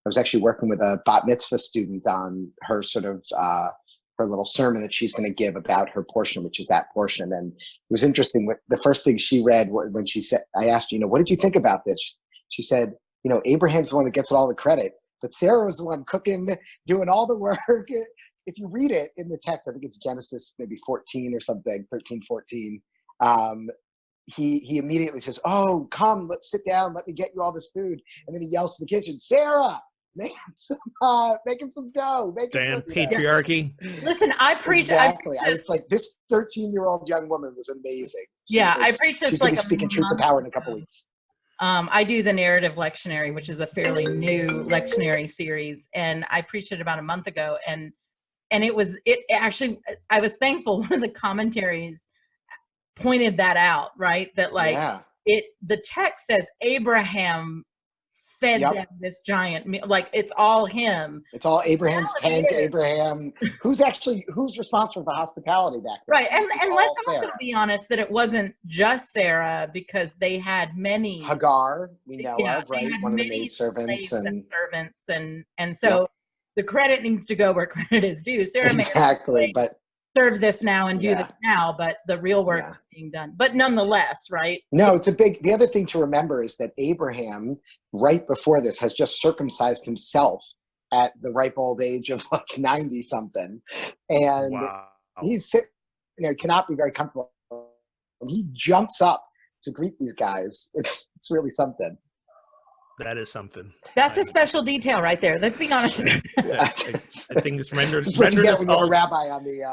was actually working with a bat mitzvah student on her sort of her little sermon that she's going to give about her portion, which is that portion. And it was interesting. The first thing she read when she said, I asked, what did you think about this? She said, Abraham's the one that gets all the credit, but Sarah was the one cooking, doing all the work. If you read it in the text, I think it's Genesis maybe 14 or something, 13, 14. He immediately says, "Oh, come, let's sit down. Let me get you all this food." And then he yells to the kitchen, "Sarah, make him some dough. Damn patriarchy." Listen, I preach. Exactly. I was like, this 13-year-old young woman was amazing. I preach this she's like going to be speaking truth to power in a couple weeks. I do the narrative lectionary, which is a fairly new lectionary series, and I preached it about a month ago, and it actually, I was thankful one of the commentaries pointed that out, right? That the text says Abraham fed them this giant meal. Like, it's all him. It's all Abraham's tent. Abraham, who's responsible for the hospitality back there? Right, and let's also be honest that it wasn't just Sarah, because they had many. Hagar, we know of, right? One of the maidservants and so the credit needs to go where credit is due. Sarah exactly, but serve this now and do this now, but the real work is being done. But nonetheless, right? No, the other thing to remember is that Abraham, right before this, has just circumcised himself at the ripe old age of like 90 something. And he's sitting there, cannot be very comfortable. And he jumps up to greet these guys. It's really something. That is something. That's a special detail right there. Let's be honest. I think it's rendered us all, a rabbi on the,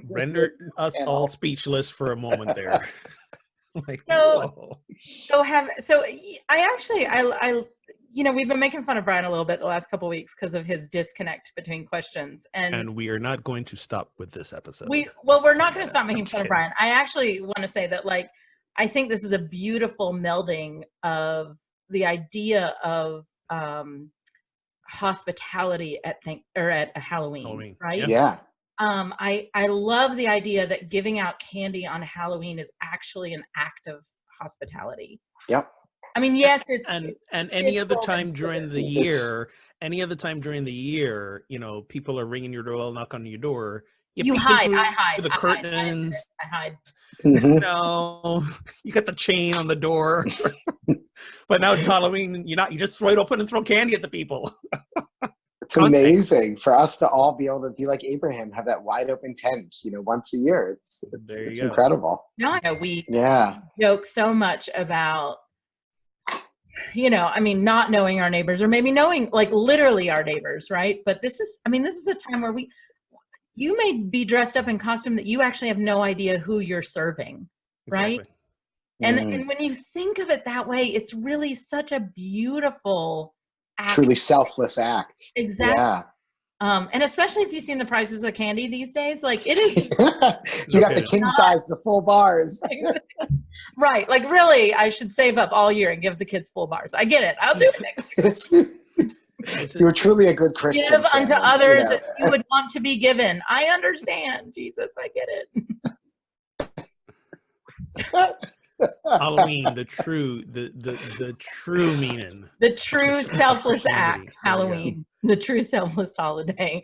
rendered us all speechless for a moment there. We've been making fun of Brian a little bit the last couple of weeks because of his disconnect between questions, and we are not going to stop with this episode. We're not going to stop making fun of Brian. I actually want to say that, I think this is a beautiful melding of the idea of hospitality at Halloween, right? Yeah. I love the idea that giving out candy on Halloween is actually an act of hospitality. Yep. I mean, yes, it's any other time during the year, people are ringing your doorbell, knock on your door. You hide. I hide. The curtains. I hide. You got the chain on the door. But now it's Halloween. You just throw it open and throw candy at the people. It's amazing for us to all be able to be like Abraham, have that wide open tent, once a year. It's incredible. No, I know we joke so much about, not knowing our neighbors, or maybe knowing literally our neighbors, right? But this is a time where you may be dressed up in costume that you actually have no idea who you're serving, right? Exactly. And when you think of it that way, it's really such a beautiful act. Truly selfless act. Exactly. Yeah. And especially if you've seen the prices of candy these days, it is. You got the king size, the full bars. Right. Really, I should save up all year and give the kids full bars. I get it. I'll do it next year. You're truly a good Christian. Give unto others as you would want to be given. I understand, Jesus. I get it. Halloween, the true meaning. The true selfless act. Halloween, the true selfless holiday.